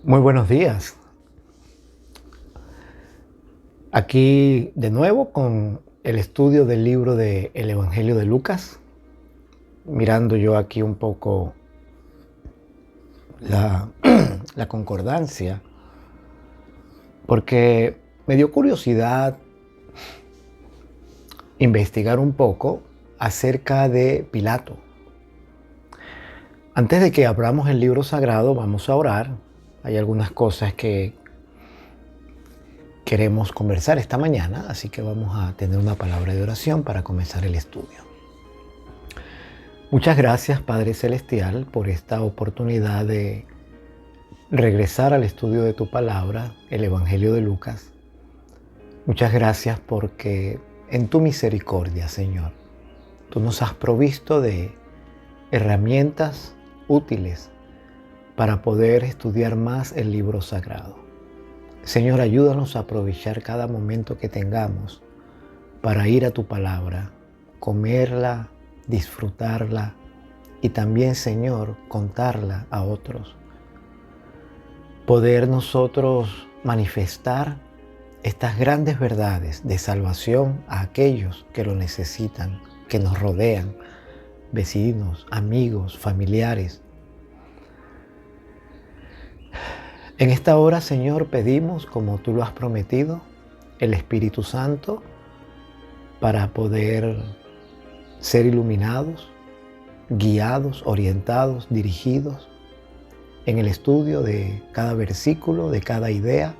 Muy buenos días. Aquí de nuevo con el estudio del libro del Evangelio de Lucas, mirando yo aquí un poco la, la concordancia, porque me dio curiosidad investigar un poco acerca de Pilato. Antes de que abramos el libro sagrado, vamos a orar. Hay algunas cosas que queremos conversar esta mañana, así que vamos a tener una palabra de oración para comenzar el estudio. Muchas gracias, Padre Celestial, por esta oportunidad de regresar al estudio de tu palabra, el Evangelio de Lucas. Muchas gracias porque en tu misericordia, Señor, tú nos has provisto de herramientas útiles para poder estudiar más el libro sagrado. Señor, ayúdanos a aprovechar cada momento que tengamos para ir a tu palabra, comerla, disfrutarla y también, Señor, contarla a otros. Poder nosotros manifestar estas grandes verdades de salvación a aquellos que lo necesitan, que nos rodean, vecinos, amigos, familiares. En esta hora, Señor, pedimos, como tú lo has prometido, el Espíritu Santo para poder ser iluminados, guiados, orientados, dirigidos en el estudio de cada versículo, de cada idea,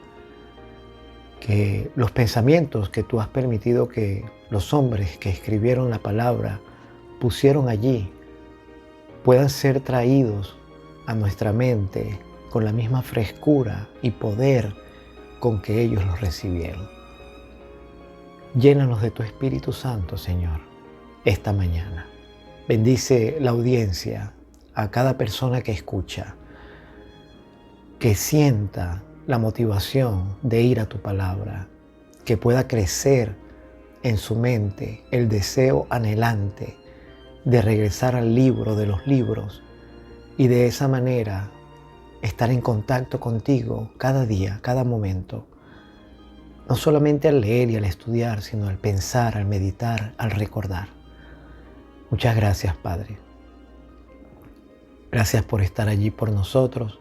que los pensamientos que tú has permitido que los hombres que escribieron la palabra pusieron allí puedan ser traídos a nuestra mente con la misma frescura y poder con que ellos los recibieron. Llénanos de tu Espíritu Santo, Señor, esta mañana. Bendice la audiencia, a cada persona que escucha, que sienta la motivación de ir a tu palabra, que pueda crecer en su mente el deseo anhelante de regresar al libro de los libros y de esa manera estar en contacto contigo cada día, cada momento. No solamente al leer y al estudiar, sino al pensar, al meditar, al recordar. Muchas gracias, Padre. Gracias por estar allí por nosotros.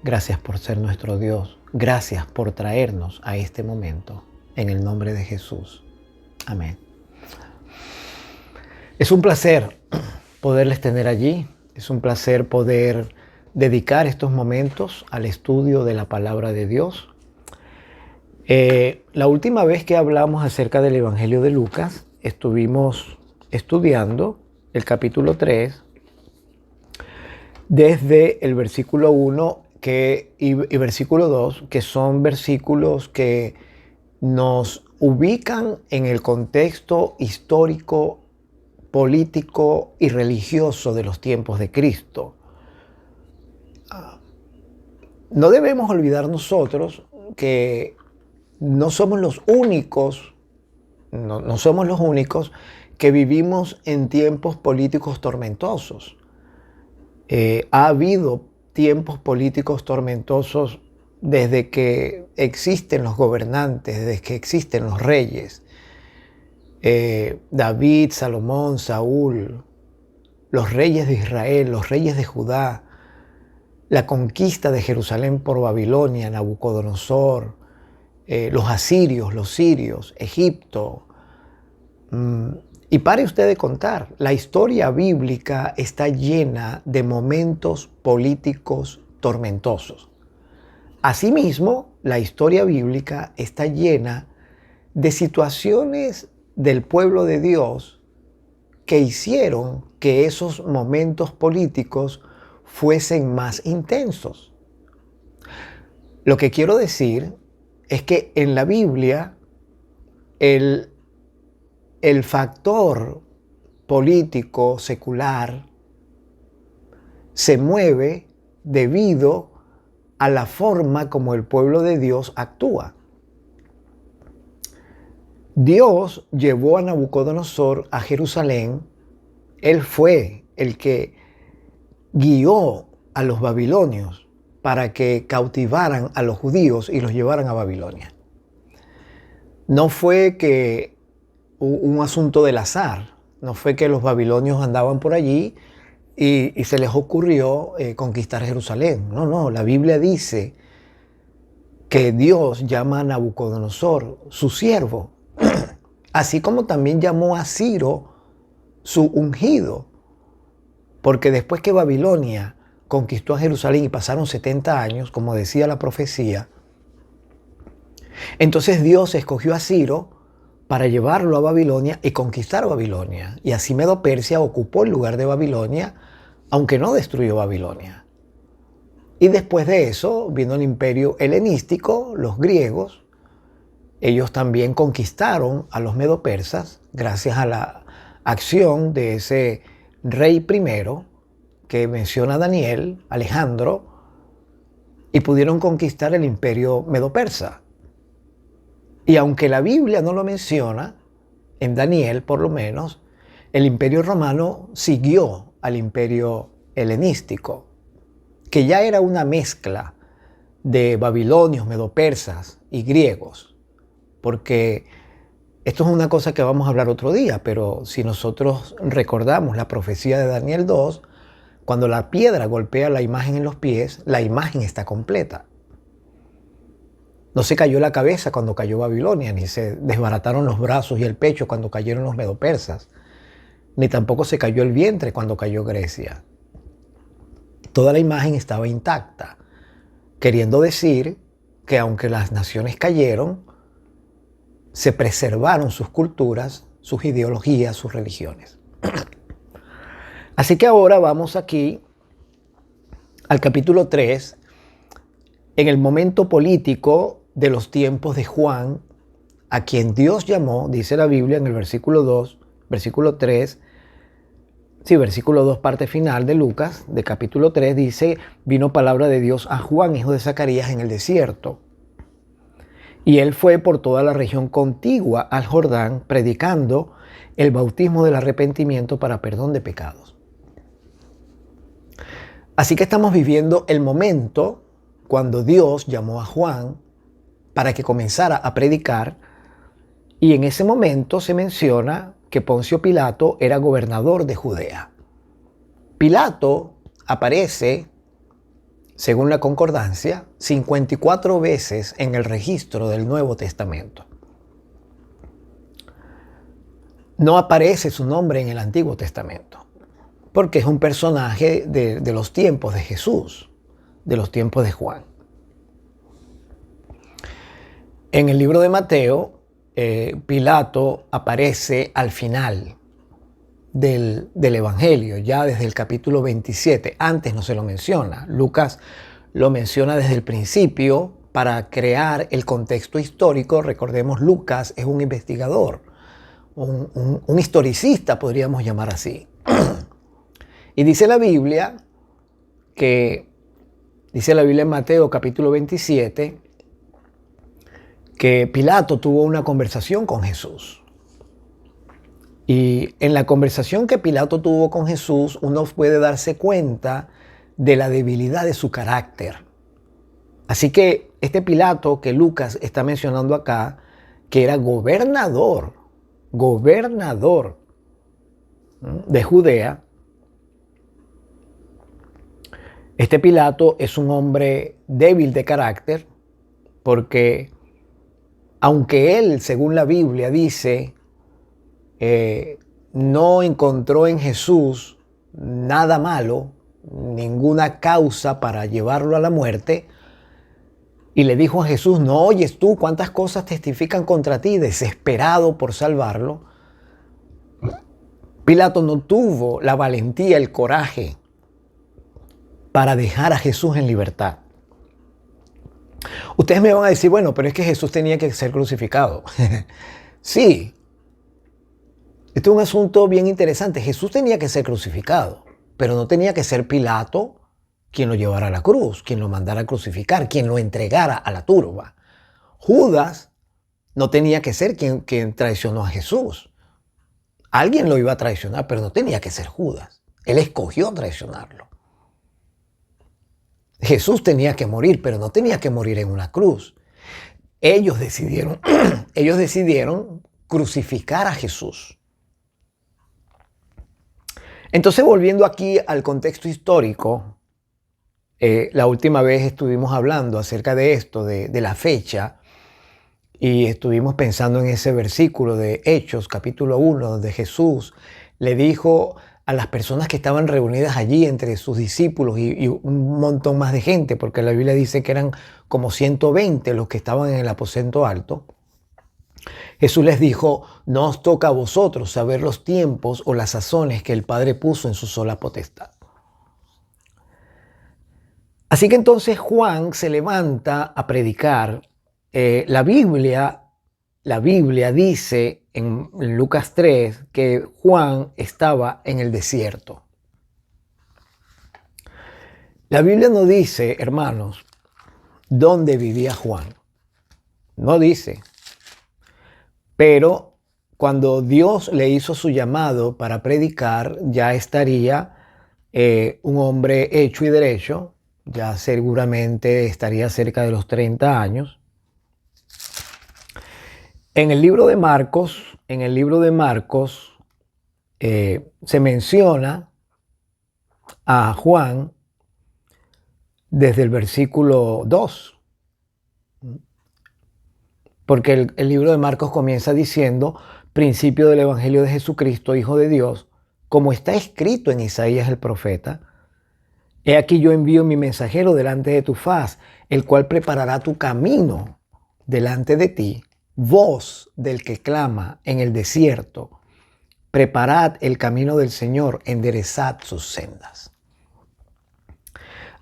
Gracias por ser nuestro Dios. Gracias por traernos a este momento. En el nombre de Jesús. Amén. Es un placer poderles tener allí. Es un placer poder dedicar estos momentos al estudio de la palabra de Dios. La última vez que hablamos acerca del Evangelio de Lucas, estuvimos estudiando el capítulo 3 desde el versículo 1 y versículo 2, que son versículos que nos ubican en el contexto histórico, político y religioso de los tiempos de Cristo. No debemos olvidar nosotros que no somos los únicos que vivimos en tiempos políticos tormentosos. Ha habido tiempos políticos tormentosos desde que existen los gobernantes, desde que existen los reyes. David, Salomón, Saúl, los reyes de Israel, los reyes de Judá, la conquista de Jerusalén por Babilonia, Nabucodonosor, los asirios, los sirios, Egipto. Y pare usted de contar, la historia bíblica está llena de momentos políticos tormentosos. Asimismo, la historia bíblica está llena de situaciones del pueblo de Dios que hicieron que esos momentos políticos fuesen más intensos. Lo que quiero decir es que en la Biblia el factor político secular se mueve debido a la forma como el pueblo de Dios actúa. Dios llevó a Nabucodonosor a Jerusalén. Él fue el que guió a los babilonios para que cautivaran a los judíos y los llevaran a Babilonia. No fue que un asunto del azar, no fue que los babilonios andaban por allí y se les ocurrió conquistar Jerusalén. No, la Biblia dice que Dios llama a Nabucodonosor su siervo, así como también llamó a Ciro su ungido, porque después que Babilonia conquistó a Jerusalén y pasaron 70 años, como decía la profecía, entonces Dios escogió a Ciro para llevarlo a Babilonia y conquistar Babilonia. Y así Medo-Persia ocupó el lugar de Babilonia, aunque no destruyó Babilonia. Y después de eso vino el imperio helenístico, los griegos. Ellos también conquistaron a los medo-persas gracias a la acción de ese rey primero que menciona Daniel, Alejandro, y pudieron conquistar el imperio medo-persa. Y aunque la Biblia no lo menciona, en Daniel por lo menos, el imperio romano siguió al imperio helenístico, que ya era una mezcla de babilonios, medo-persas y griegos, porque esto es una cosa que vamos a hablar otro día, pero si nosotros recordamos la profecía de Daniel 2, cuando la piedra golpea la imagen en los pies, la imagen está completa. No se cayó la cabeza cuando cayó Babilonia, ni se desbarataron los brazos y el pecho cuando cayeron los medo-persas, ni tampoco se cayó el vientre cuando cayó Grecia. Toda la imagen estaba intacta, queriendo decir que aunque las naciones cayeron, se preservaron sus culturas, sus ideologías, sus religiones. Así que ahora vamos aquí al capítulo 3, en el momento político de los tiempos de Juan, a quien Dios llamó, dice la Biblia en el versículo 2, versículo 3, versículo 2, parte final de Lucas, de capítulo 3, dice, vino palabra de Dios a Juan, hijo de Zacarías, en el desierto. Y él fue por toda la región contigua al Jordán, predicando el bautismo del arrepentimiento para perdón de pecados. Así que estamos viviendo el momento cuando Dios llamó a Juan para que comenzara a predicar, y en ese momento se menciona que Poncio Pilato era gobernador de Judea. Pilato aparece, según la concordancia, 54 veces en el registro del Nuevo Testamento. No aparece su nombre en el Antiguo Testamento, porque es un personaje de los tiempos de Jesús, de los tiempos de Juan. En el libro de Mateo, Pilato aparece al final del Evangelio, ya desde el capítulo 27. Antes no se lo menciona. Lucas lo menciona desde el principio para crear el contexto histórico. Recordemos, Lucas es un investigador, un historicista, podríamos llamar así. Y dice la Biblia en Mateo capítulo 27, que Pilato tuvo una conversación con Jesús. Y en la conversación que Pilato tuvo con Jesús, uno puede darse cuenta de la debilidad de su carácter. Así que este Pilato que Lucas está mencionando acá, que era gobernador de Judea, este Pilato es un hombre débil de carácter, porque aunque él, según la Biblia, dice, no encontró en Jesús nada malo, ninguna causa para llevarlo a la muerte, y le dijo a Jesús, ¿no oyes tú cuántas cosas testifican contra ti, desesperado por salvarlo? Pilato no tuvo la valentía, el coraje para dejar a Jesús en libertad. Ustedes me van a decir, bueno, pero es que Jesús tenía que ser crucificado. Sí, esto es un asunto bien interesante. Jesús tenía que ser crucificado, pero no tenía que ser Pilato quien lo llevara a la cruz, quien lo mandara a crucificar, quien lo entregara a la turba. Judas no tenía que ser quien traicionó a Jesús. Alguien lo iba a traicionar, pero no tenía que ser Judas. Él escogió traicionarlo. Jesús tenía que morir, pero no tenía que morir en una cruz. Ellos decidieron, ellos decidieron crucificar a Jesús. Entonces, volviendo aquí al contexto histórico, la última vez estuvimos hablando acerca de esto, de la fecha, y estuvimos pensando en ese versículo de Hechos, capítulo 1, donde Jesús le dijo a las personas que estaban reunidas allí, entre sus discípulos y un montón más de gente, porque la Biblia dice que eran como 120 los que estaban en el aposento alto. Jesús les dijo: no os toca a vosotros saber los tiempos o las sazones que el Padre puso en su sola potestad. Así que entonces Juan se levanta a predicar. La Biblia dice en Lucas 3 que Juan estaba en el desierto. La Biblia no dice, hermanos, dónde vivía Juan. No dice. Pero cuando Dios le hizo su llamado para predicar, ya estaría un hombre hecho y derecho, ya seguramente estaría cerca de los 30 años. En el libro de Marcos, se menciona a Juan desde el versículo 2. Porque el libro de Marcos comienza diciendo: principio del Evangelio de Jesucristo, Hijo de Dios, como está escrito en Isaías el profeta: he aquí yo envío mi mensajero delante de tu faz, el cual preparará tu camino delante de ti. Voz del que clama en el desierto: preparad el camino del Señor, enderezad sus sendas.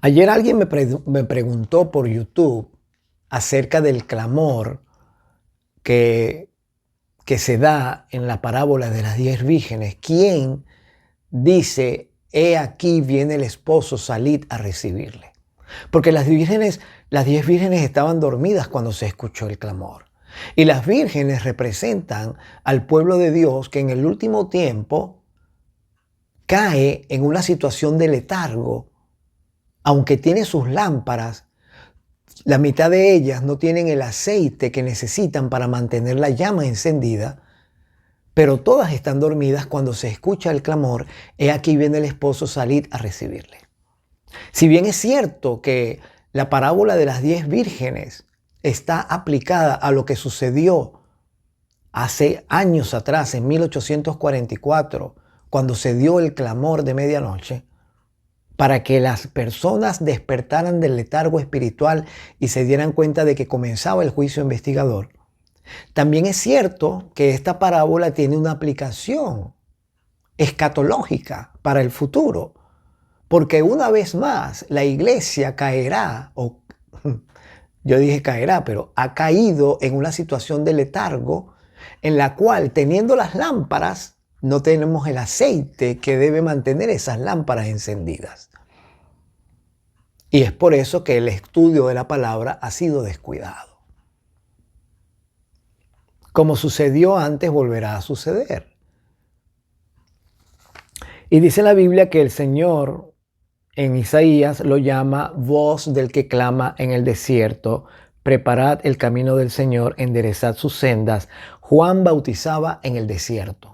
Ayer alguien me preguntó por YouTube acerca del clamor que se da en la parábola de las 10 vírgenes. ¿Quién dice: he aquí viene el esposo, salid a recibirle? Porque las 10 vírgenes estaban dormidas cuando se escuchó el clamor. Y las vírgenes representan al pueblo de Dios que en el último tiempo cae en una situación de letargo. Aunque tiene sus lámparas, la mitad de ellas no tienen el aceite que necesitan para mantener la llama encendida, pero todas están dormidas cuando se escucha el clamor: he aquí viene el esposo, salid a recibirle. Si bien es cierto que la parábola de las 10 vírgenes está aplicada a lo que sucedió hace años atrás, en 1844, cuando se dio el clamor de medianoche, para que las personas despertaran del letargo espiritual y se dieran cuenta de que comenzaba el juicio investigador. También es cierto que esta parábola tiene una aplicación escatológica para el futuro, porque una vez más la iglesia caerá, o yo dije caerá, pero ha caído en una situación de letargo en la cual, teniendo las lámparas, no tenemos el aceite que debe mantener esas lámparas encendidas. Y es por eso que el estudio de la palabra ha sido descuidado. Como sucedió antes, volverá a suceder. Y dice la Biblia que el Señor en Isaías lo llama voz del que clama en el desierto: preparad el camino del Señor, enderezad sus sendas. Juan bautizaba en el desierto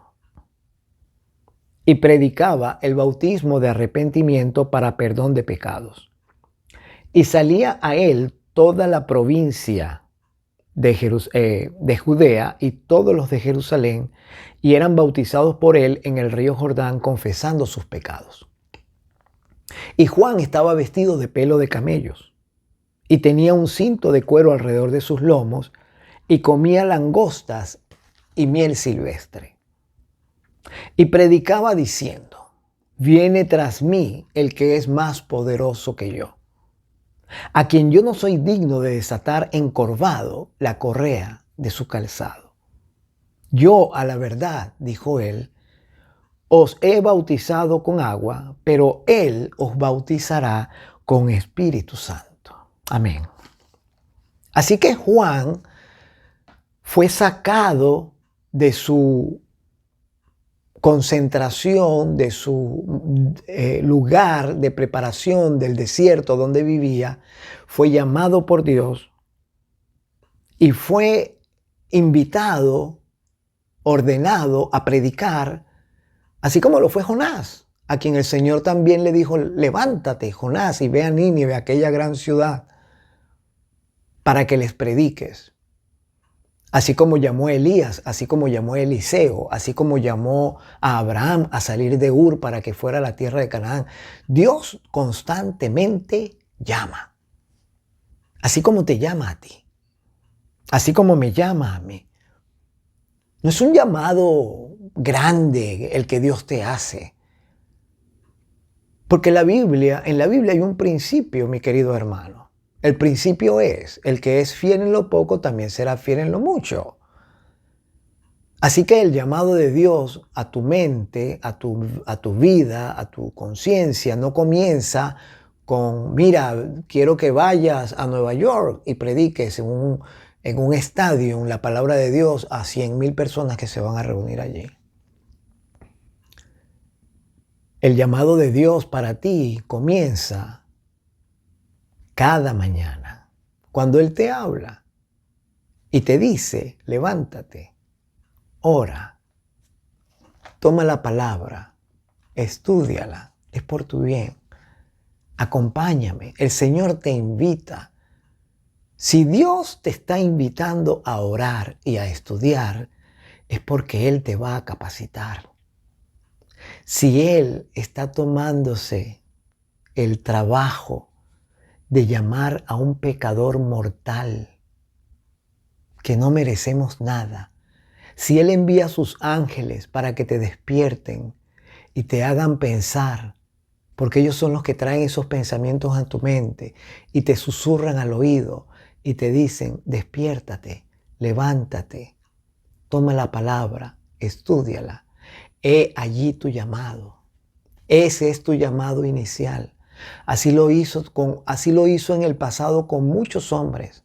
y predicaba el bautismo de arrepentimiento para perdón de pecados. Y salía a él toda la provincia de Judea y todos los de Jerusalén, y eran bautizados por él en el río Jordán, confesando sus pecados. Y Juan estaba vestido de pelo de camellos y tenía un cinto de cuero alrededor de sus lomos, y comía langostas y miel silvestre. Y predicaba diciendo: viene tras mí el que es más poderoso que yo, a quien yo no soy digno de desatar encorvado la correa de su calzado. Yo, a la verdad, dijo él, os he bautizado con agua, pero él os bautizará con Espíritu Santo. Amén. Así que Juan fue sacado de su concentración, de su lugar de preparación del desierto donde vivía, fue llamado por Dios y fue invitado, ordenado a predicar, así como lo fue Jonás, a quien el Señor también le dijo: levántate, Jonás, y ve a Nínive, aquella gran ciudad, para que les prediques. Así como llamó a Elías, así como llamó a Eliseo, así como llamó a Abraham a salir de Ur para que fuera a la tierra de Canaán. Dios constantemente llama. Así como te llama a ti. Así como me llama a mí. No es un llamado grande el que Dios te hace. Porque en la Biblia hay un principio, mi querido hermano. El principio es: el que es fiel en lo poco también será fiel en lo mucho. Así que el llamado de Dios a tu mente, a tu vida, a tu conciencia, no comienza con: mira, quiero que vayas a Nueva York y prediques en un estadio en la palabra de Dios a 100,000 personas que se van a reunir allí. El llamado de Dios para ti comienza cada mañana, cuando Él te habla y te dice: levántate, ora, toma la palabra, estúdiala, es por tu bien, acompáñame. El Señor te invita. Si Dios te está invitando a orar y a estudiar, es porque Él te va a capacitar. Si Él está tomándose el trabajo de llamar a un pecador mortal que no merecemos nada, si Él envía a sus ángeles para que te despierten y te hagan pensar, porque ellos son los que traen esos pensamientos a tu mente y te susurran al oído y te dicen: despiértate, levántate, toma la palabra, estúdiala. He allí tu llamado. Ese es tu llamado inicial. Así lo hizo en el pasado con muchos hombres.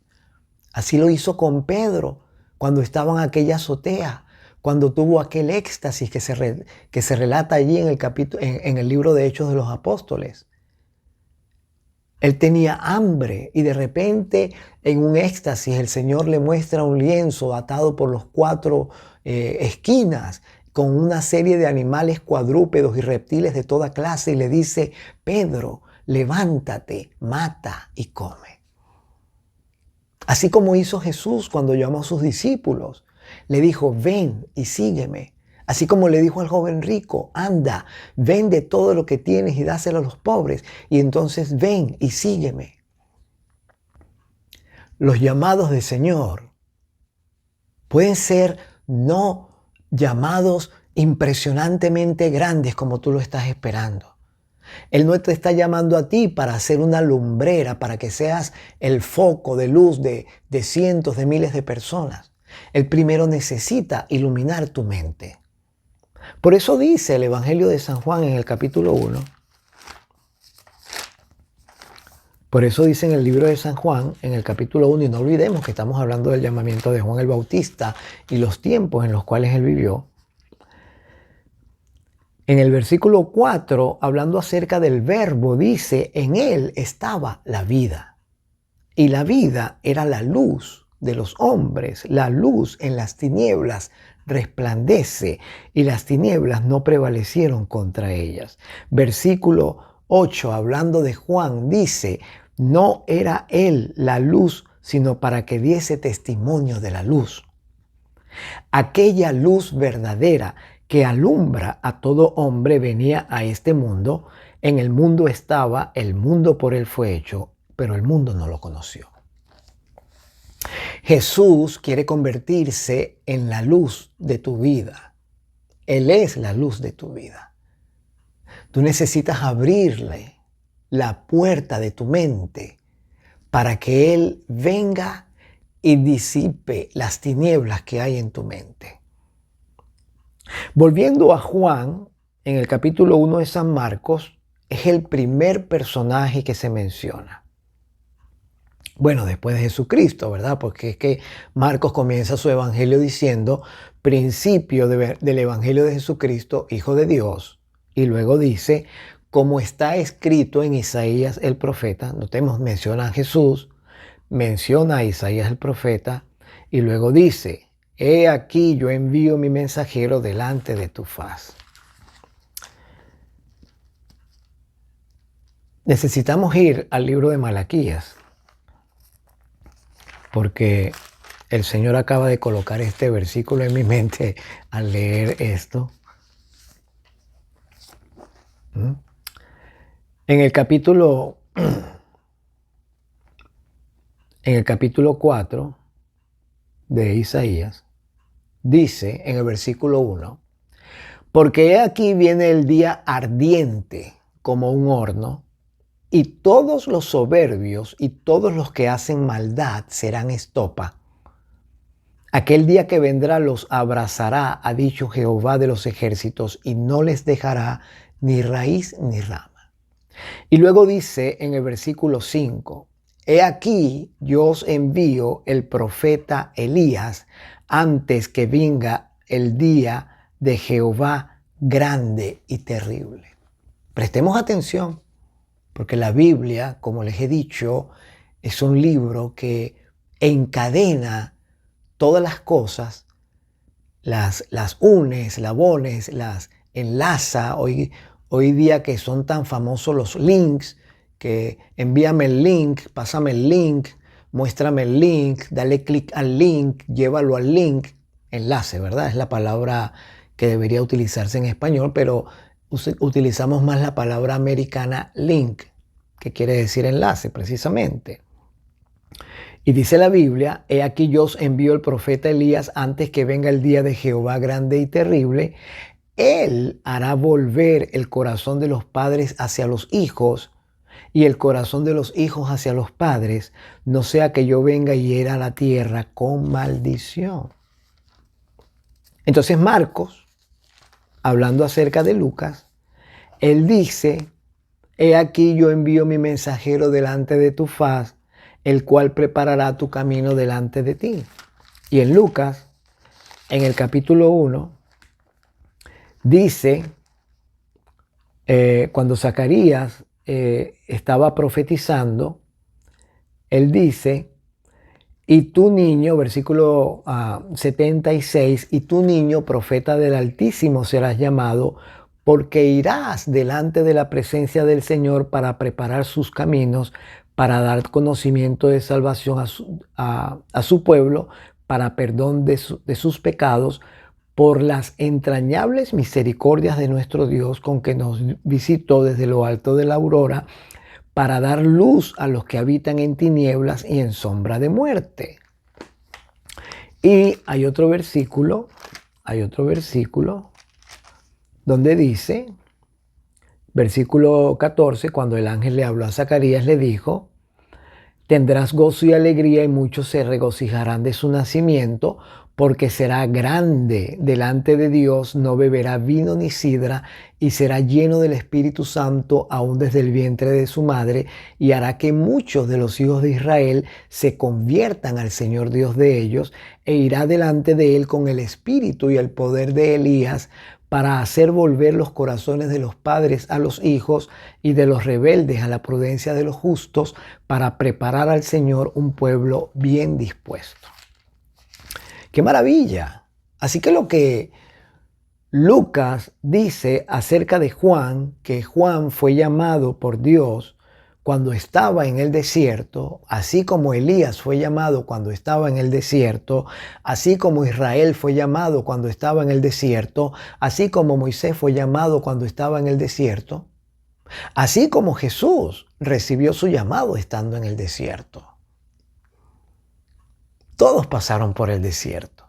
Así lo hizo con Pedro cuando estaba en aquella azotea, cuando tuvo aquel éxtasis que se relata allí en el libro de Hechos de los Apóstoles. Él tenía hambre y de repente, en un éxtasis, el Señor le muestra un lienzo atado por los 4 esquinas con una serie de animales cuadrúpedos y reptiles de toda clase y le dice: Pedro, levántate, mata y come. Así como hizo Jesús cuando llamó a sus discípulos. Le dijo: ven y sígueme. Así como le dijo al joven rico: anda, vende todo lo que tienes y dáselo a los pobres. Y entonces ven y sígueme. Los llamados del Señor pueden ser no llamados impresionantemente grandes como tú lo estás esperando. Él no te está llamando a ti para hacer una lumbrera, para que seas el foco de luz de cientos de miles de personas. Él primero necesita iluminar tu mente. Por eso dice el Evangelio de San Juan en el capítulo 1. Por eso dice en el libro de San Juan, en el capítulo 1, y no olvidemos que estamos hablando del llamamiento de Juan el Bautista y los tiempos en los cuales él vivió. En el versículo 4, hablando acerca del verbo, dice: en él estaba la vida. Y la vida era la luz de los hombres. La luz en las tinieblas resplandece y las tinieblas no prevalecieron contra ellas. Versículo 8, hablando de Juan, dice: no era él la luz, sino para que diese testimonio de la luz. Aquella luz verdadera que alumbra a todo hombre venía a este mundo. En el mundo estaba, el mundo por él fue hecho, pero el mundo no lo conoció. Jesús quiere convertirse en la luz de tu vida. Él es la luz de tu vida. Tú necesitas abrirle la puerta de tu mente para que Él venga y disipe las tinieblas que hay en tu mente. Volviendo a Juan, en el capítulo 1 de San Marcos, es el primer personaje que se menciona. Bueno, después de Jesucristo, ¿verdad? Porque es que Marcos comienza su evangelio diciendo: principio del Evangelio de Jesucristo, Hijo de Dios. Y luego dice, como está escrito en Isaías el profeta, notemos, menciona a Jesús, menciona a Isaías el profeta, y luego dice, he aquí yo envío mi mensajero delante de tu faz. Necesitamos ir al libro de Malaquías, porque el Señor acaba de colocar este versículo en mi mente al leer esto. En el capítulo 4 de Isaías, dice en el versículo 1, porque he aquí viene el día ardiente como un horno, y todos los soberbios y todos los que hacen maldad serán estopa. Aquel día que vendrá los abrazará, ha dicho Jehová de los ejércitos, y no les dejará ni raíz ni rama. Y luego dice en el versículo 5, he aquí yo os envío el profeta Elías antes que venga el día de Jehová grande y terrible. Prestemos atención, porque la Biblia, como les he dicho, es un libro que encadena todas las cosas, las une, eslabones, las enlaza. Hoy día que son tan famosos los links, que envíame el link, pásame el link, muéstrame el link, dale clic al link, llévalo al link. Enlace, ¿verdad? Es la palabra que debería utilizarse en español, pero utilizamos más la palabra americana link, que quiere decir enlace precisamente. Y dice la Biblia, he aquí yo os envío el profeta Elías antes que venga el día de Jehová grande y terrible. Él hará volver el corazón de los padres hacia los hijos y el corazón de los hijos hacia los padres, no sea que yo venga y hiera la tierra con maldición. Entonces Marcos, hablando acerca de Lucas, él dice, he aquí yo envío mi mensajero delante de tu faz, el cual preparará tu camino delante de ti. Y en Lucas, en el capítulo 1, dice, cuando Zacarías estaba profetizando, él dice, y tú niño, versículo 76, y tú niño, profeta del Altísimo serás llamado, porque irás delante de la presencia del Señor para preparar sus caminos, para dar conocimiento de salvación a su pueblo, para perdón de sus pecados, por las entrañables misericordias de nuestro Dios, con que nos visitó desde lo alto de la aurora, para dar luz a los que habitan en tinieblas y en sombra de muerte. Y hay otro versículo donde dice, versículo 14, cuando el ángel le habló a Zacarías, le dijo, tendrás gozo y alegría y muchos se regocijarán de su nacimiento, porque será grande delante de Dios, no beberá vino ni sidra, y será lleno del Espíritu Santo aún desde el vientre de su madre, y hará que muchos de los hijos de Israel se conviertan al Señor Dios de ellos, e irá delante de él con el espíritu y el poder de Elías, para hacer volver los corazones de los padres a los hijos y de los rebeldes a la prudencia de los justos, para preparar al Señor un pueblo bien dispuesto. ¡Qué maravilla! Así que lo que Lucas dice acerca de Juan, que Juan fue llamado por Dios cuando estaba en el desierto, así como Elías fue llamado cuando estaba en el desierto, así como Israel fue llamado cuando estaba en el desierto, así como Moisés fue llamado cuando estaba en el desierto, así como Jesús recibió su llamado estando en el desierto. Todos pasaron por el desierto.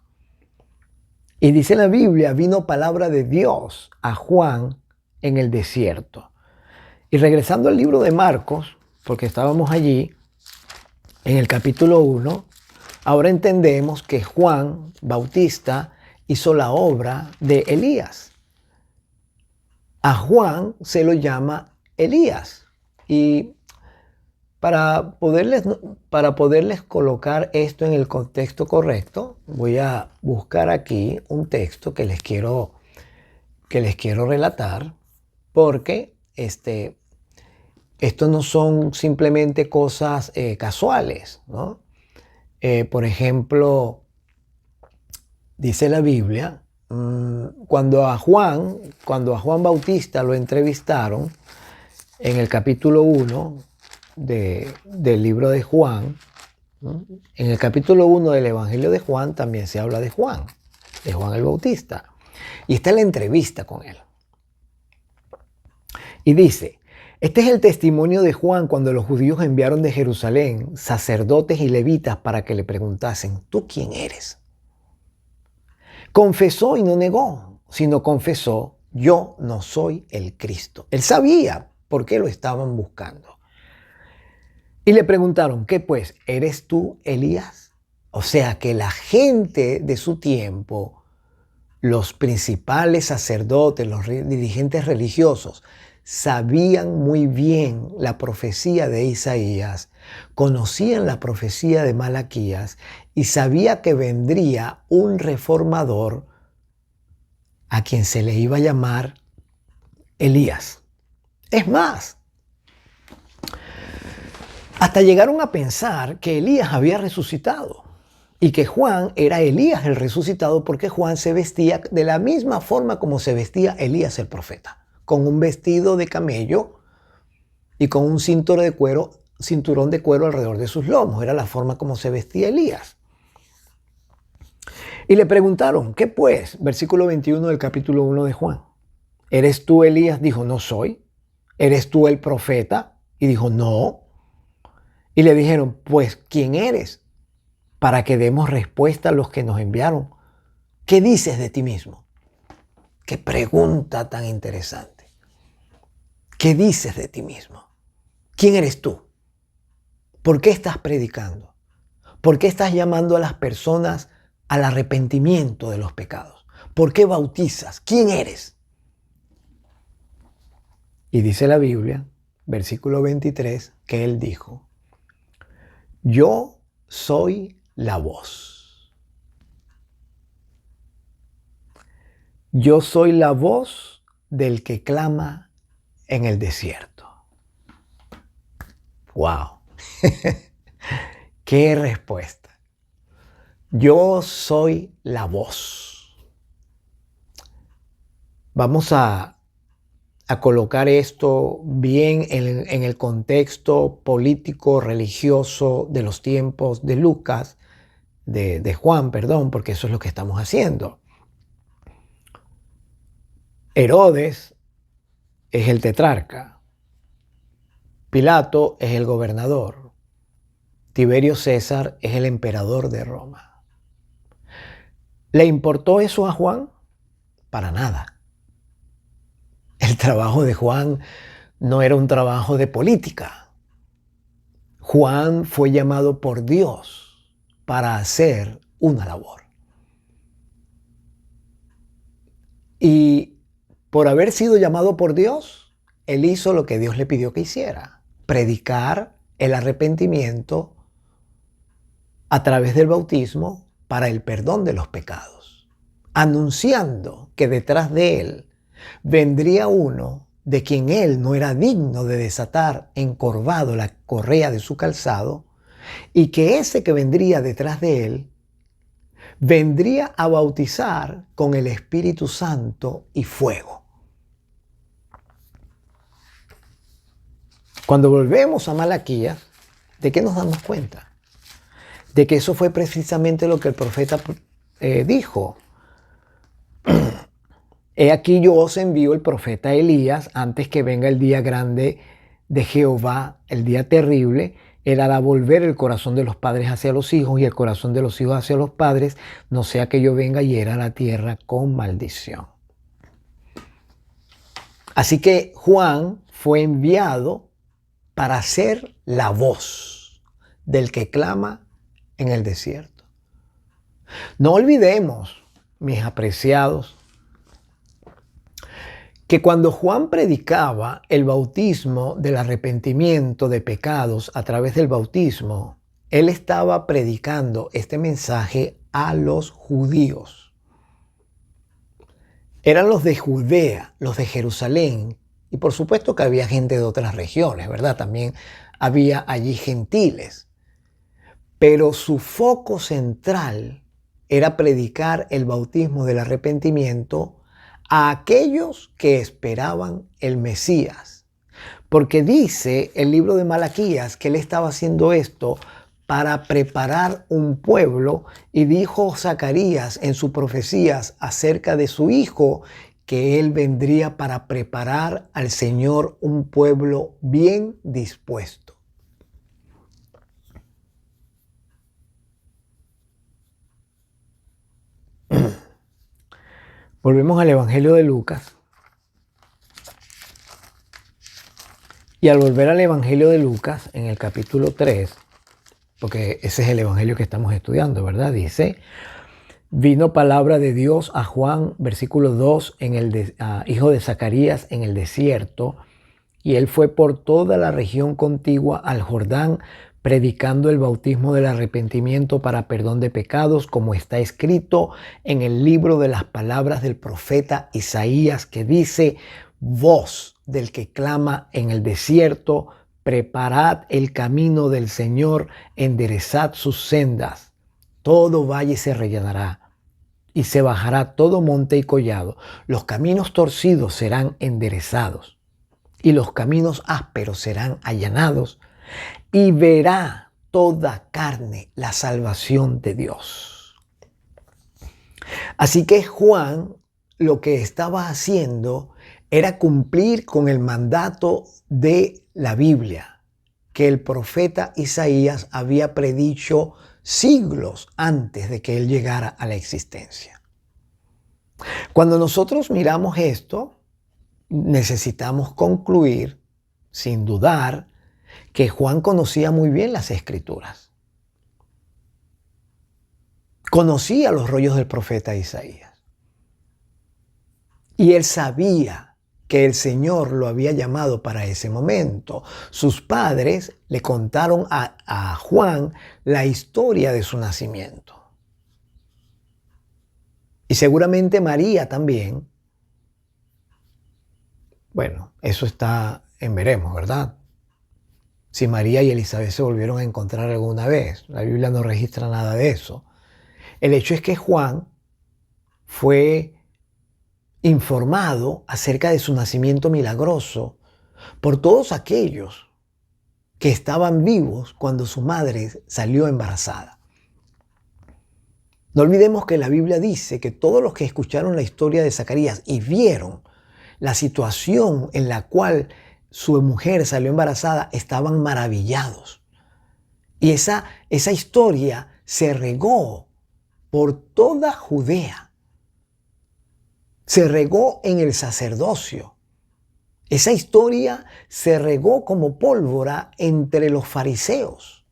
Y dice la Biblia, vino palabra de Dios a Juan en el desierto. Y regresando al libro de Marcos, porque estábamos allí, en el capítulo 1, ahora entendemos que Juan Bautista hizo la obra de Elías. A Juan se lo llama Elías. Y para poderles colocar esto en el contexto correcto, voy a buscar aquí un texto que les quiero relatar, porque esto no son simplemente cosas casuales, ¿no? Por ejemplo, dice la Biblia, cuando a Juan Bautista lo entrevistaron en el capítulo 1 del libro de Juan, ¿no? En el capítulo 1 del Evangelio de Juan también se habla de Juan el Bautista. Y está la entrevista con él. Y dice, este es el testimonio de Juan cuando los judíos enviaron de Jerusalén sacerdotes y levitas para que le preguntasen, ¿tú quién eres? Confesó y no negó, sino confesó, yo no soy el Cristo. Él sabía por qué lo estaban buscando. Y le preguntaron, ¿qué pues? ¿Eres tú Elías? O sea que la gente de su tiempo, los principales sacerdotes, los dirigentes religiosos, sabían muy bien la profecía de Isaías, conocían la profecía de Malaquías y sabía que vendría un reformador a quien se le iba a llamar Elías. Es más, hasta llegaron a pensar que Elías había resucitado y que Juan era Elías el resucitado porque Juan se vestía de la misma forma como se vestía Elías el profeta, con un vestido de camello y con un cinturón de cuero alrededor de sus lomos. Era la forma como se vestía Elías. Y le preguntaron, ¿qué pues? Versículo 21 del capítulo 1 de Juan. ¿Eres tú Elías? Dijo, no soy. ¿Eres tú el profeta? Y dijo, no. Y le dijeron, pues, ¿quién eres? Para que demos respuesta a los que nos enviaron. ¿Qué dices de ti mismo? Qué pregunta tan interesante. ¿Qué dices de ti mismo? ¿Quién eres tú? ¿Por qué estás predicando? ¿Por qué estás llamando a las personas al arrepentimiento de los pecados? ¿Por qué bautizas? ¿Quién eres? Y dice la Biblia, versículo 23, que él dijo, yo soy la voz. Yo soy la voz del que clama en el desierto. ¡Wow! ¡Qué respuesta! Yo soy la voz. Vamos a colocar esto bien en el contexto político, religioso de los tiempos de Lucas, de Juan, perdón, porque eso es lo que estamos haciendo. Herodes es el tetrarca. Pilato es el gobernador. Tiberio César es el emperador de Roma. ¿Le importó eso a Juan? Para nada. El trabajo de Juan no era un trabajo de política. Juan fue llamado por Dios para hacer una labor. Y por haber sido llamado por Dios, él hizo lo que Dios le pidió que hiciera: predicar el arrepentimiento a través del bautismo para el perdón de los pecados, anunciando que detrás de él vendría uno de quien él no era digno de desatar encorvado la correa de su calzado, y que ese que vendría detrás de él vendría a bautizar con el Espíritu Santo y fuego. Cuando volvemos a Malaquías, ¿de qué nos damos cuenta? De que eso fue precisamente lo que el profeta dijo. He aquí yo os envío el profeta Elías antes que venga el día grande de Jehová, el día terrible. Él hará volver el corazón de los padres hacia los hijos y el corazón de los hijos hacia los padres, no sea que yo venga y hiera la tierra con maldición. Así que Juan fue enviado para ser la voz del que clama en el desierto. No olvidemos, mis apreciados, que cuando Juan predicaba el bautismo del arrepentimiento de pecados a través del bautismo, él estaba predicando este mensaje a los judíos. Eran los de Judea, los de Jerusalén, y por supuesto que había gente de otras regiones, ¿verdad? También había allí gentiles. Pero su foco central era predicar el bautismo del arrepentimiento a aquellos que esperaban el Mesías. Porque dice el libro de Malaquías que él estaba haciendo esto para preparar un pueblo, y dijo Zacarías en sus profecías acerca de su hijo que él vendría para preparar al Señor un pueblo bien dispuesto. Volvemos al Evangelio de Lucas. Y al volver al Evangelio de Lucas, en el capítulo 3, porque ese es el Evangelio que estamos estudiando, ¿verdad? Dice, vino palabra de Dios a Juan, versículo 2, hijo de Zacarías, en el desierto, y él fue por toda la región contigua al Jordán, predicando el bautismo del arrepentimiento para perdón de pecados, como está escrito en el libro de las palabras del profeta Isaías, que dice, voz del que clama en el desierto, preparad el camino del Señor, enderezad sus sendas. Todo valle se rellenará y se bajará todo monte y collado. Los caminos torcidos serán enderezados y los caminos ásperos serán allanados, y verá toda carne la salvación de Dios. Así que Juan lo que estaba haciendo era cumplir con el mandato de la Biblia que el profeta Isaías había predicho siglos antes de que él llegara a la existencia. Cuando nosotros miramos esto, necesitamos concluir, sin dudar, que Juan conocía muy bien las Escrituras. Conocía los rollos del profeta Isaías. Y él sabía que el Señor lo había llamado para ese momento. Sus padres le contaron a Juan la historia de su nacimiento. Y seguramente María también. Bueno, eso está en veremos, ¿verdad? Si María y Elizabeth se volvieron a encontrar alguna vez. La Biblia no registra nada de eso. El hecho es que Juan fue informado acerca de su nacimiento milagroso por todos aquellos que estaban vivos cuando su madre salió embarazada. No olvidemos que la Biblia dice que todos los que escucharon la historia de Zacarías y vieron la situación en la cual su mujer salió embarazada estaban maravillados. Y esa historia se regó por toda Judea. Se regó en el sacerdocio. Esa historia se regó como pólvora entre los fariseos.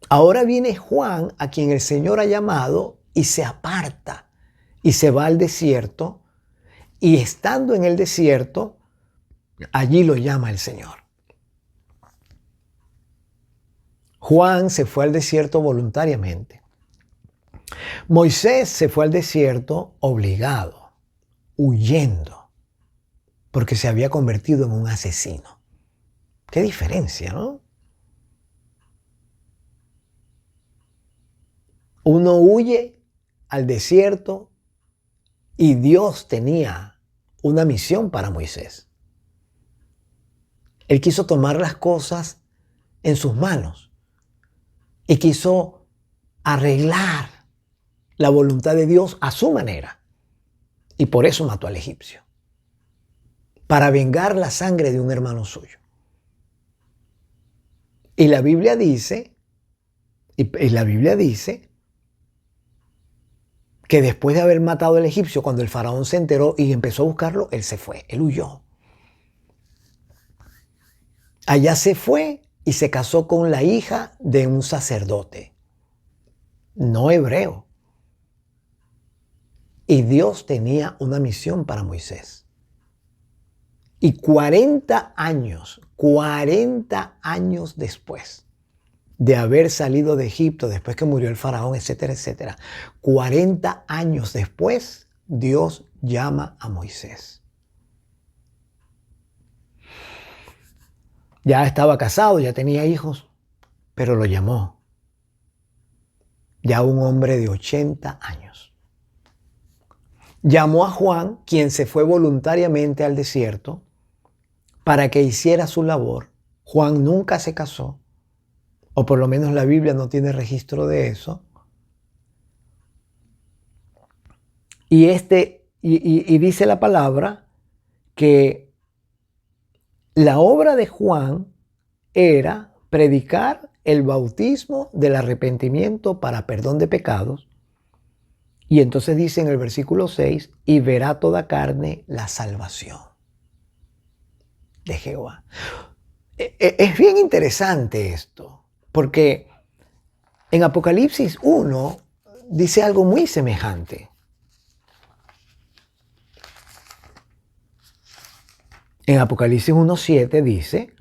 Ahora viene Juan, a quien el Señor ha llamado, y se aparta y se va al desierto, y estando en el desierto, allí lo llama el Señor. Juan se fue al desierto voluntariamente. Moisés se fue al desierto obligado, huyendo, porque se había convertido en un asesino. Qué diferencia, ¿no? Uno huye al desierto y Dios tenía una misión para Moisés. Él quiso tomar las cosas en sus manos y quiso arreglar la voluntad de Dios a su manera. Y por eso mató al egipcio, para vengar la sangre de un hermano suyo. Y la Biblia dice, que después de haber matado al egipcio, cuando el faraón se enteró y empezó a buscarlo, él se fue, él huyó. Allá se fue y se casó con la hija de un sacerdote, no hebreo. Y Dios tenía una misión para Moisés. Y 40 años después de haber salido de Egipto, después que murió el faraón, etcétera, etcétera, 40 años después, Dios llama a Moisés. Ya estaba casado, ya tenía hijos, pero lo llamó. Ya un hombre de 80 años. Llamó a Juan, quien se fue voluntariamente al desierto para que hiciera su labor. Juan nunca se casó, o por lo menos la Biblia no tiene registro de eso. Y dice la palabra que la obra de Juan era predicar el bautismo del arrepentimiento para perdón de pecados. Y entonces dice en el versículo 6, y verá toda carne la salvación de Jehová. Es bien interesante esto, porque en Apocalipsis 1 dice algo muy semejante. En Apocalipsis 1:7 dice,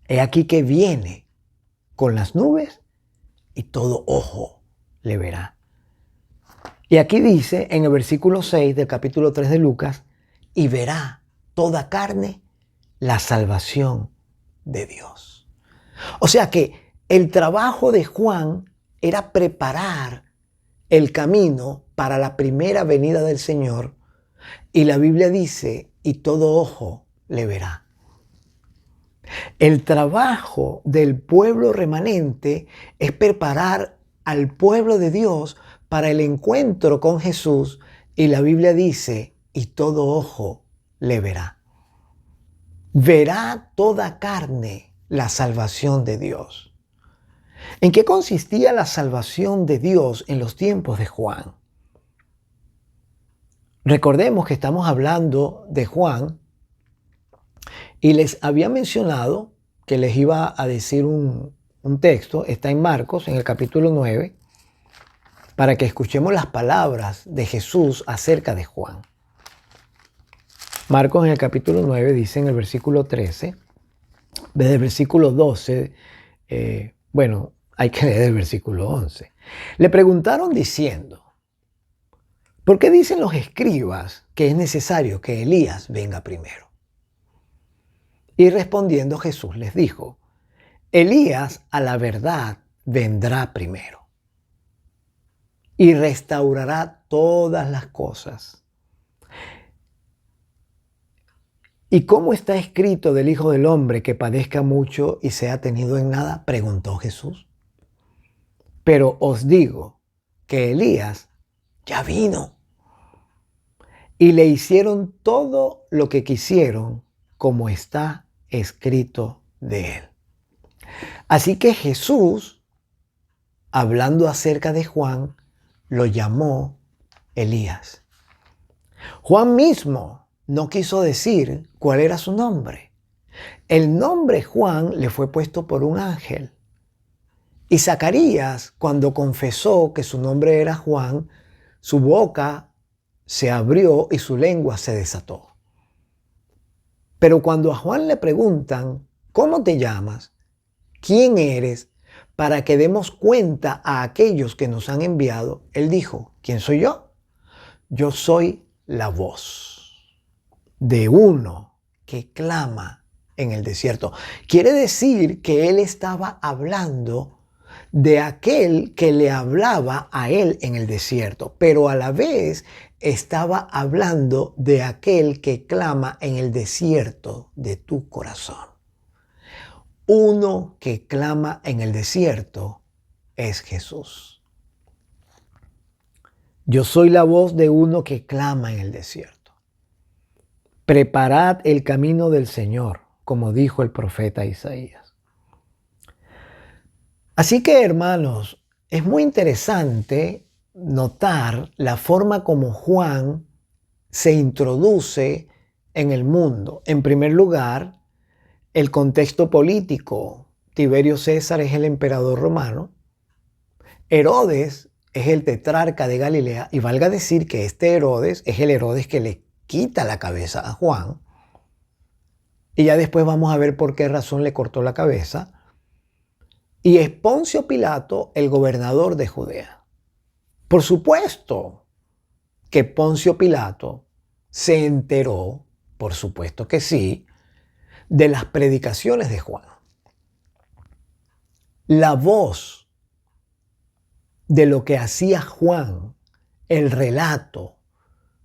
he aquí que viene con las nubes y todo ojo le verá. Y aquí dice en el versículo 6 del capítulo 3 de Lucas, y verá toda carne la salvación de Dios. O sea que el trabajo de Juan era preparar el camino para la primera venida del Señor. Y la Biblia dice, y todo ojo le verá. El trabajo del pueblo remanente es preparar al pueblo de Dios para el encuentro con Jesús, y la Biblia dice, y todo ojo le verá. Verá toda carne la salvación de Dios. ¿En qué consistía la salvación de Dios en los tiempos de Juan? Recordemos que estamos hablando de Juan y les había mencionado que les iba a decir un texto, está en Marcos, en el capítulo 9, para que escuchemos las palabras de Jesús acerca de Juan. Marcos en el capítulo 9 dice en el versículo 13, desde el versículo 12, hay que leer el versículo 11. Le preguntaron diciendo, ¿por qué dicen los escribas que es necesario que Elías venga primero? Y respondiendo Jesús les dijo, Elías a la verdad vendrá primero y restaurará todas las cosas. ¿Y cómo está escrito del Hijo del Hombre que padezca mucho y sea tenido en nada? Preguntó Jesús. Pero os digo que Elías ya vino y le hicieron todo lo que quisieron, como está escrito de él. Así que Jesús, hablando acerca de Juan, lo llamó Elías. Juan mismo no quiso decir cuál era su nombre. El nombre Juan le fue puesto por un ángel. Y Zacarías, cuando confesó que su nombre era Juan, su boca se abrió y su lengua se desató. Pero cuando a Juan le preguntan, ¿cómo te llamas? ¿Quién eres? Para que demos cuenta a aquellos que nos han enviado, él dijo, ¿quién soy yo? Yo soy la voz de uno que clama en el desierto. Quiere decir que él estaba hablando de aquel que le hablaba a él en el desierto, pero a la vez estaba hablando de aquel que clama en el desierto de tu corazón. Uno que clama en el desierto es Jesús. Yo soy la voz de uno que clama en el desierto. Preparad el camino del Señor, como dijo el profeta Isaías. Así que, hermanos, es muy interesante notar la forma como Juan se introduce en el mundo. En primer lugar, el contexto político. Tiberio César es el emperador romano. Herodes es el tetrarca de Galilea, y valga decir que este Herodes es el Herodes que le quita la cabeza a Juan, y ya después vamos a ver por qué razón le cortó la cabeza, y es Poncio Pilato el gobernador de Judea. Por supuesto que Poncio Pilato se enteró, por supuesto que sí, de las predicaciones de Juan. La voz de lo que hacía Juan, el relato,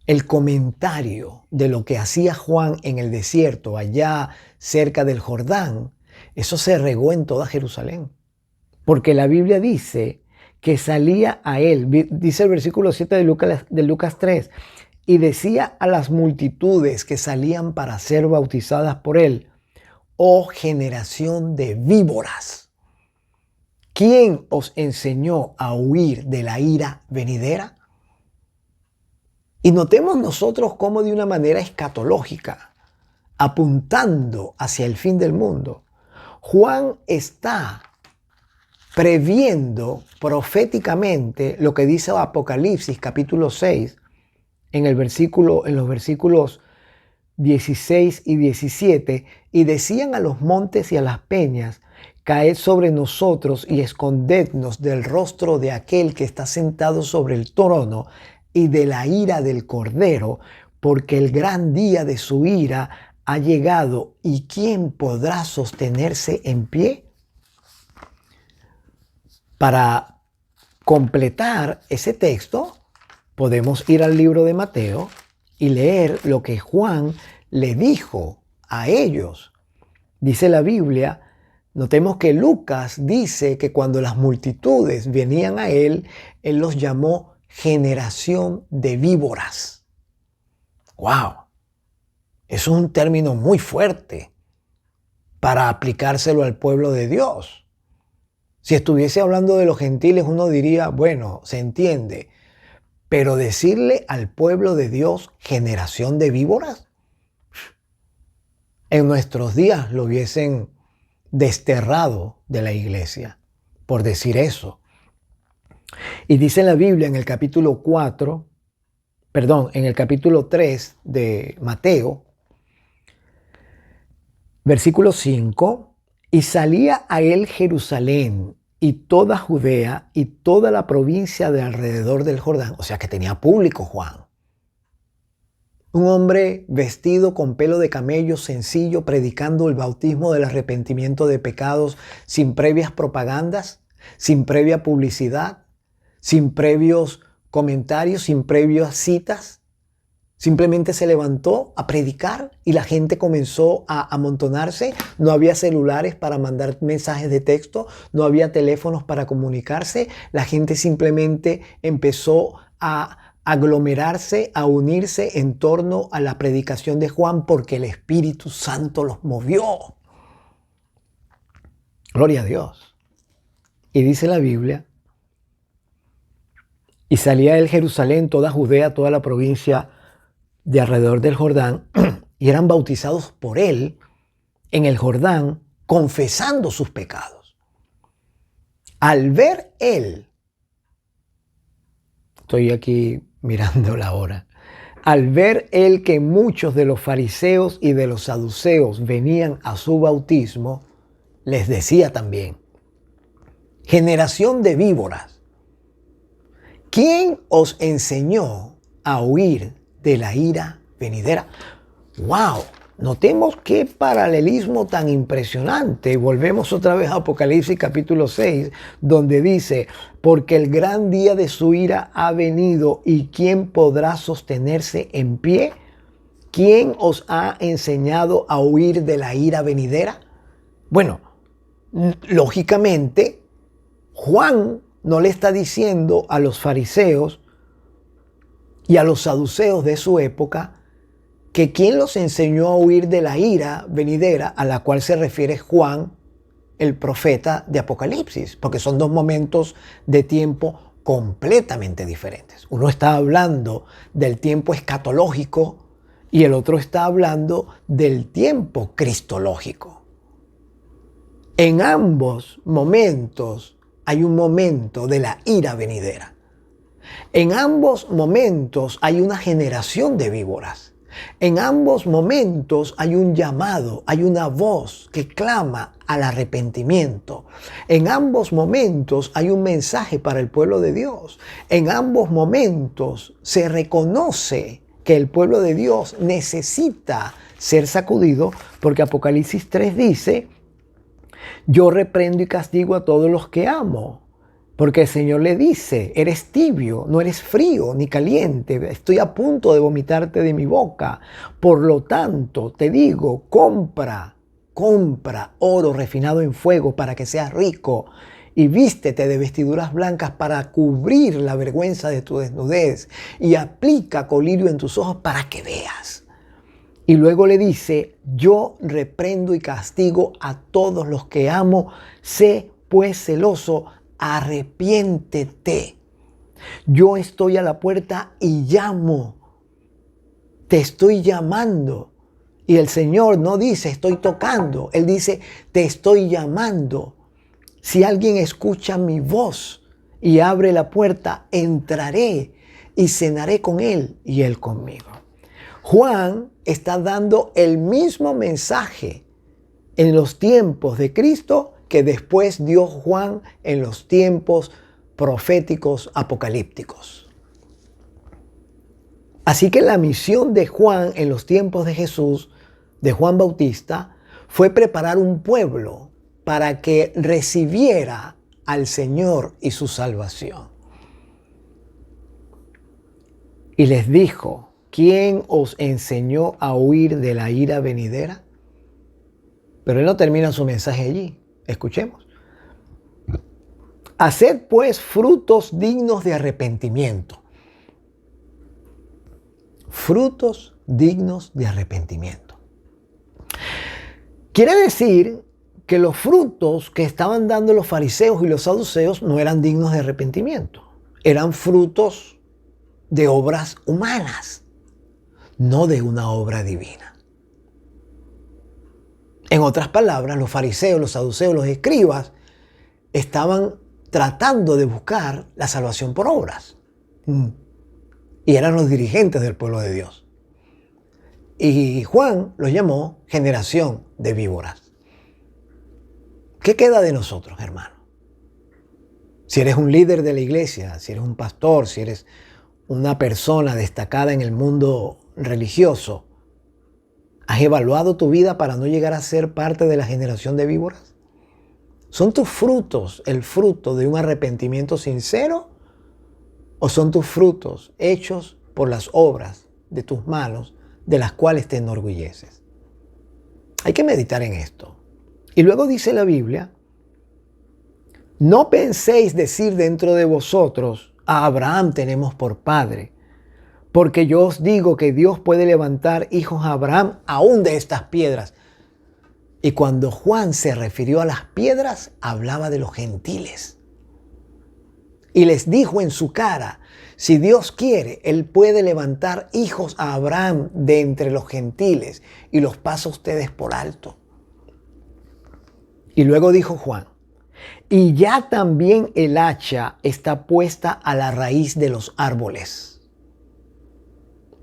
el comentario de lo que hacía Juan en el desierto, allá cerca del Jordán, eso se regó en toda Jerusalén. Porque la Biblia dice que salía a él, dice el versículo 7 de Lucas 3, y decía a las multitudes que salían para ser bautizadas por él: oh generación de víboras, ¿quién os enseñó a huir de la ira venidera? Y notemos nosotros cómo de una manera escatológica, apuntando hacia el fin del mundo, Juan está previendo proféticamente lo que dice Apocalipsis capítulo 6 en los versículos 16 y 17, y decían a los montes y a las peñas: caed sobre nosotros y escondednos del rostro de aquel que está sentado sobre el trono y de la ira del Cordero, porque el gran día de su ira ha llegado, y ¿quién podrá sostenerse en pie? Para completar ese texto, podemos ir al libro de Mateo y leer lo que Juan le dijo a ellos. Dice la Biblia, notemos que Lucas dice que cuando las multitudes venían a él los llamó generación de víboras. ¡Wow! Eso es un término muy fuerte para aplicárselo al pueblo de Dios. Si estuviese hablando de los gentiles, uno diría, bueno, se entiende. Pero decirle al pueblo de Dios generación de víboras, en nuestros días lo hubiesen desterrado de la iglesia por decir eso. Y dice la Biblia en el capítulo 3 de Mateo, versículo 5, y salía a él Jerusalén y toda Judea y toda la provincia de alrededor del Jordán. O sea que tenía público Juan. Un hombre vestido con pelo de camello, sencillo, predicando el bautismo del arrepentimiento de pecados, sin previas propagandas, sin previa publicidad, sin previos comentarios, sin previas citas. Simplemente se levantó a predicar y la gente comenzó a amontonarse. No había celulares para mandar mensajes de texto, no había teléfonos para comunicarse. La gente simplemente empezó a aglomerarse, a unirse en torno a la predicación de Juan porque el Espíritu Santo los movió. Gloria a Dios. Y dice la Biblia, y salía él Jerusalén, toda Judea, toda la provincia de alrededor del Jordán, y eran bautizados por él en el Jordán, confesando sus pecados. Al ver él, estoy aquí mirando la hora, al ver él que muchos de los fariseos y de los saduceos venían a su bautismo, les decía también: generación de víboras, ¿quién os enseñó a huir de la ira venidera? ¡Wow! Notemos qué paralelismo tan impresionante. Volvemos otra vez a Apocalipsis capítulo 6, donde dice: porque el gran día de su ira ha venido, y ¿quién podrá sostenerse en pie? ¿Quién os ha enseñado a huir de la ira venidera? Bueno, lógicamente, Juan no le está diciendo a los fariseos y a los saduceos de su época que quién los enseñó a huir de la ira venidera, a la cual se refiere Juan, el profeta de Apocalipsis, porque son dos momentos de tiempo completamente diferentes. Uno está hablando del tiempo escatológico y el otro está hablando del tiempo cristológico. En ambos momentos hay un momento de la ira venidera. En ambos momentos hay una generación de víboras. En ambos momentos hay un llamado, hay una voz que clama al arrepentimiento. En ambos momentos hay un mensaje para el pueblo de Dios. En ambos momentos se reconoce que el pueblo de Dios necesita ser sacudido, porque Apocalipsis 3 dice: yo reprendo y castigo a todos los que amo. Porque el Señor le dice: eres tibio, no eres frío ni caliente, estoy a punto de vomitarte de mi boca. Por lo tanto, te digo, compra oro refinado en fuego para que seas rico, y vístete de vestiduras blancas para cubrir la vergüenza de tu desnudez, y aplica colirio en tus ojos para que veas. Y luego le dice: yo reprendo y castigo a todos los que amo, sé pues celoso, arrepiéntete. Yo estoy a la puerta y llamo. Te estoy llamando. Y el Señor no dice estoy tocando, Él dice te estoy llamando. Si alguien escucha mi voz y abre la puerta, entraré y cenaré con él y él conmigo. Juan está dando el mismo mensaje en los tiempos de Cristo que después dio Juan en los tiempos proféticos apocalípticos. Así que la misión de Juan en los tiempos de Jesús, de Juan Bautista, fue preparar un pueblo para que recibiera al Señor y su salvación. Y les dijo: ¿quién os enseñó a huir de la ira venidera? Pero él no termina su mensaje allí. Escuchemos. Haced pues frutos dignos de arrepentimiento. Frutos dignos de arrepentimiento. Quiere decir que los frutos que estaban dando los fariseos y los saduceos no eran dignos de arrepentimiento. Eran frutos de obras humanas, no de una obra divina. En otras palabras, los fariseos, los saduceos, los escribas estaban tratando de buscar la salvación por obras. Y eran los dirigentes del pueblo de Dios. Y Juan los llamó generación de víboras. ¿Qué queda de nosotros, hermano? Si eres un líder de la iglesia, si eres un pastor, si eres una persona destacada en el mundo religioso, ¿has evaluado tu vida para no llegar a ser parte de la generación de víboras? ¿Son tus frutos el fruto de un arrepentimiento sincero? ¿O son tus frutos hechos por las obras de tus manos de las cuales te enorgulleces? Hay que meditar en esto. Y luego dice la Biblia: no penséis decir dentro de vosotros: a Abraham tenemos por padre. Porque yo os digo que Dios puede levantar hijos a Abraham aún de estas piedras. Y cuando Juan se refirió a las piedras, hablaba de los gentiles. Y les dijo en su cara: si Dios quiere, Él puede levantar hijos a Abraham de entre los gentiles, y los pasa a ustedes por alto. Y luego dijo Juan: y ya también el hacha está puesta a la raíz de los árboles.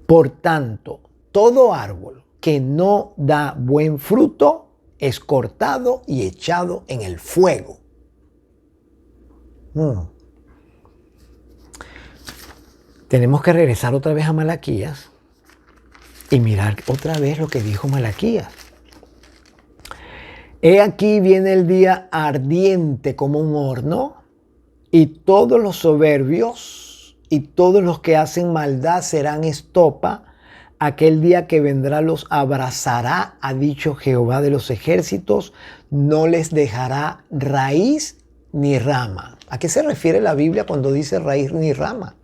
Por tanto, todo árbol que no da buen fruto es cortado y echado en el fuego. Tenemos que regresar otra vez a Malaquías y mirar otra vez lo que dijo Malaquías. He aquí viene el día ardiente como un horno, y todos los soberbios y todos los que hacen maldad serán estopa. Aquel día que vendrá los abrazará, ha dicho Jehová de los ejércitos, no les dejará raíz ni rama. ¿A qué se refiere la Biblia cuando dice raíz ni rama?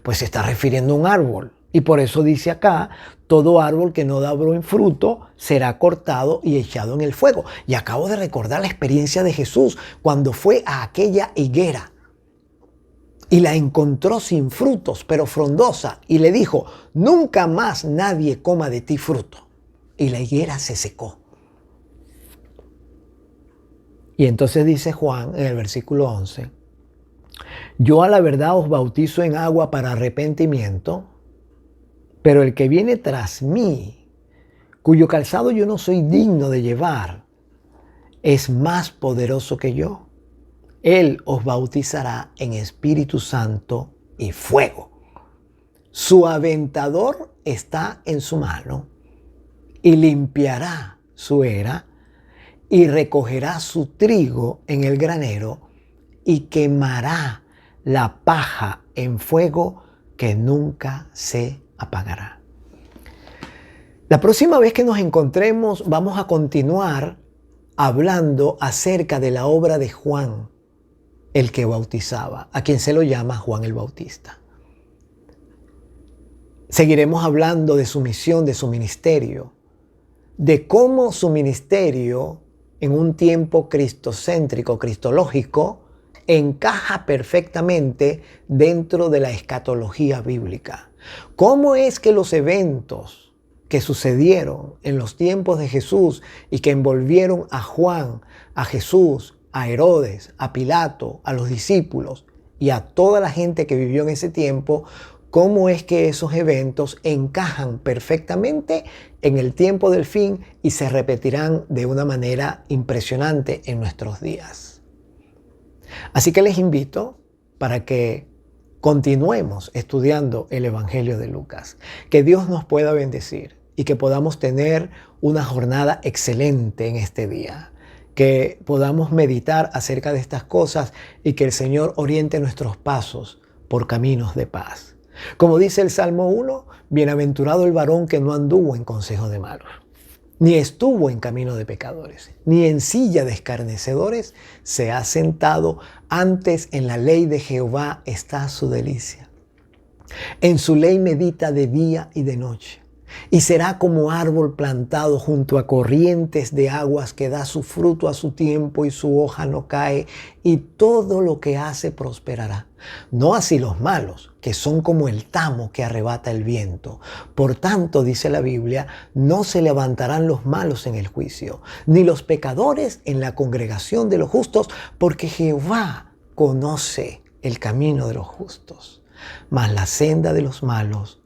Pues se está refiriendo a un árbol. Y por eso dice acá: todo árbol que no da buen fruto será cortado y echado en el fuego. Y acabo de recordar la experiencia de Jesús cuando fue a aquella higuera y la encontró sin frutos, pero frondosa, y le dijo: nunca más nadie coma de ti fruto. Y la higuera se secó. Y entonces dice Juan en el versículo 11: Yo a la verdad os bautizo en agua para arrepentimiento, pero el que viene tras mí, cuyo calzado yo no soy digno de llevar, es más poderoso que yo. Él os bautizará en Espíritu Santo y fuego. Su aventador está en su mano y limpiará su era y recogerá su trigo en el granero y quemará la paja en fuego que nunca se apagará. La próxima vez que nos encontremos vamos a continuar hablando acerca de la obra de Juan, el que bautizaba, a quien se lo llama Juan el Bautista. Seguiremos hablando de su misión, de su ministerio, de cómo su ministerio en un tiempo cristocéntrico, cristológico, encaja perfectamente dentro de la escatología bíblica. ¿Cómo es que los eventos que sucedieron en los tiempos de Jesús y que envolvieron a Juan, a Jesús, a Herodes, a Pilato, a los discípulos y a toda la gente que vivió en ese tiempo, cómo es que esos eventos encajan perfectamente en el tiempo del fin y se repetirán de una manera impresionante en nuestros días? Así que les invito para que continuemos estudiando el Evangelio de Lucas. Que Dios nos pueda bendecir y que podamos tener una jornada excelente en este día. Que podamos meditar acerca de estas cosas y que el Señor oriente nuestros pasos por caminos de paz. Como dice el Salmo 1, bienaventurado el varón que no anduvo en consejo de malos, ni estuvo en camino de pecadores, ni en silla de escarnecedores se ha sentado, antes en la ley de Jehová está su delicia. En su ley medita de día y de noche, y será como árbol plantado junto a corrientes de aguas que da su fruto a su tiempo y su hoja no cae, y todo lo que hace prosperará. No así los malos, que son como el tamo que arrebata el viento. Por tanto, dice la Biblia, no se levantarán los malos en el juicio, ni los pecadores en la congregación de los justos, porque Jehová conoce el camino de los justos, mas la senda de los malos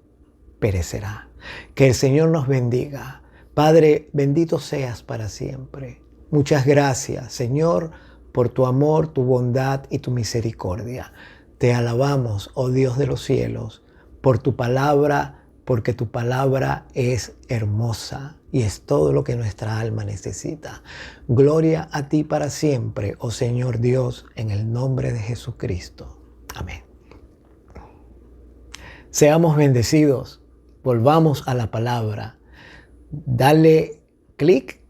perecerá. Que el Señor nos bendiga. Padre, bendito seas para siempre. Muchas gracias, Señor, por tu amor, tu bondad y tu misericordia. Te alabamos, oh Dios de los cielos, por tu palabra, porque tu palabra es hermosa y es todo lo que nuestra alma necesita. Gloria a ti para siempre, oh Señor Dios, en el nombre de Jesucristo. Amén. Seamos bendecidos. Volvamos a la palabra. Dale clic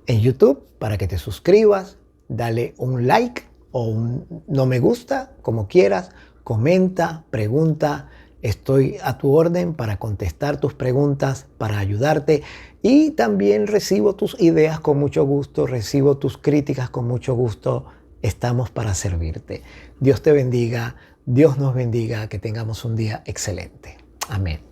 en YouTube para que te suscribas. Dale un like o un no me gusta, como quieras. Comenta, pregunta. Estoy a tu orden para contestar tus preguntas, para ayudarte. Y también recibo tus ideas con mucho gusto. Recibo tus críticas con mucho gusto. Estamos para servirte. Dios te bendiga. Dios nos bendiga. Que tengamos un día excelente. Amén.